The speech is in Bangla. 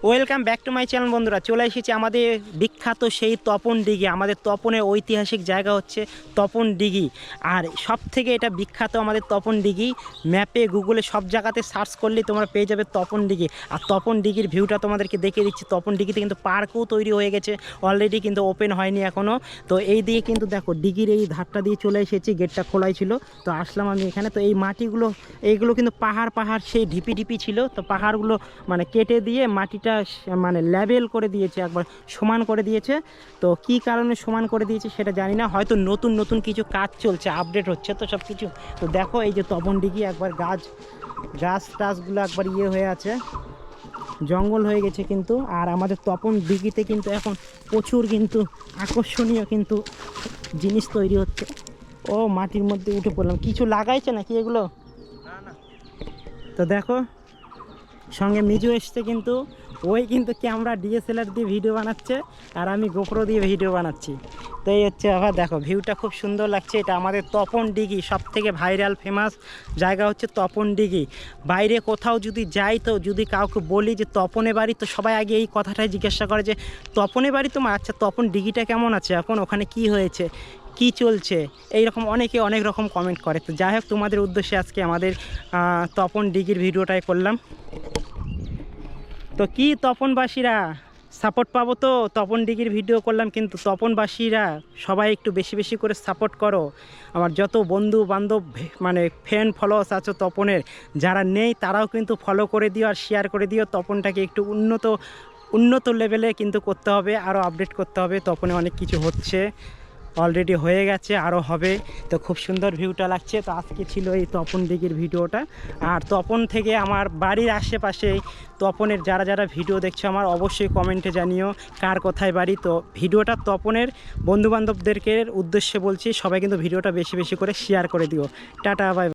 Welcome back to my channel বন্ধুরা। চলে এসেছি আমাদের বিখ্যাত সেই তপন দিঘি। আমাদের তপনের ঐতিহাসিক জায়গা হচ্ছে তপন দিঘি। আর সব থেকে এটা বিখ্যাত আমাদের তপন দিঘি। ম্যাপে গুগলে সব জায়গাতে সার্চ করলেই তোমরা পেয়ে যাবে তপন দিঘি। আর তপন দিঘির ভিউটা তোমাদেরকে দেখিয়ে দিচ্ছি। তপন দিঘিতে কিন্তু পার্কও তৈরি হয়ে গেছে অলরেডি, কিন্তু ওপেন হয়নি এখনও। তো এই দিয়ে কিন্তু দেখো দিঘির এই ধারটা দিয়ে চলে এসেছি, গেটটা খোলাই ছিল তো আসলাম আমি এখানে। তো এই মাটিগুলো এইগুলো কিন্তু পাহাড় সেই ঢিপি ঢিপি ছিল, তো পাহাড়গুলো মানে কেটে দিয়ে মাটিটা মানে লেভেল করে দিয়েছে, একবার সমান করে দিয়েছে। তো কি কারণে সমান করে দিয়েছে সেটা জানি না, হয়তো নতুন নতুন কিছু কাজ চলছে, আপডেট হচ্ছে তো সব কিছু। তো দেখো এই যে তপন দিঘি, একবার গাছ টাছগুলো একবার হয়ে আছে, জঙ্গল হয়ে গেছে কিন্তু। আর আমাদের তপন দিঘিতে কিন্তু এখন প্রচুর কিন্তু আকর্ষণীয় কিন্তু জিনিস তৈরি হচ্ছে। ও মাটির মধ্যে উঠে পড়লাম, কিছু লাগাইছে নাকি এগুলো? তো দেখো সঙ্গে মিজু এসছে কিন্তু, ওই কিন্তু ক্যামেরা ডিএসএলআর দিয়ে ভিডিও বানাচ্ছে আর আমি গোপ্রো দিয়ে ভিডিও বানাচ্ছি। তো এই হচ্ছে আবার দেখো ভিউটা খুব সুন্দর লাগছে। এটা আমাদের তপন দিঘি, সব থেকে ভাইরাল ফেমাস জায়গা হচ্ছে তপন দিঘি। বাইরে কোথাও যদি যাই, তো যদি কাউকে বলি যে তপনে বাড়ি, তো সবাই আগে এই কথাটাই জিজ্ঞাসা করে যে তপনে বাড়ি তোমার, আচ্ছা তপন দিঘিটা কেমন আছে এখন, ওখানে কি হয়েছে, কি চলছে, এইরকম অনেকে অনেক রকম কমেন্ট করে। তো যাই হোক, তোমাদের উদ্দেশ্যে আজকে আমাদের তপন দিঘির ভিডিওটাই করলাম। তো কি তপনবাসীরা সাপোর্ট পাবো তো, তপন দিঘির ভিডিও করলাম, কিন্তু তপনবাসীরা সবাই একটু বেশি বেশি করে সাপোর্ট করো। আমার যত বন্ধু বান্ধব মানে ফ্রেন্ড ফলোয়ার্স আছো তপনের, যারা নেই তারাও কিন্তু ফলো করে দিও আর শেয়ার করে দিও। তপনটাকে একটু উন্নত লেভেলে কিন্তু করতে হবে, আরও আপডেট করতে হবে। তপনে অনেক কিছু হচ্ছে, অলরেডি হয়ে গেছে, আরও হবে। তো খুব সুন্দর ভিউটা লাগছে। তো আজকে ছিল এই তপন দিঘির ভিডিওটা। আর তপন থেকে আমার বাড়ির আশেপাশেই তপনের যারা যারা ভিডিও দেখছো আমার অবশ্যই কমেন্টে জানিও কার কোথায় বাড়ি। তো ভিডিওটা তপনের বন্ধুবান্ধবদেরকে উদ্দেশ্যে বলছি, সবাই কিন্তু ভিডিওটা বেশি বেশি করে শেয়ার করে দিও। Tata, by.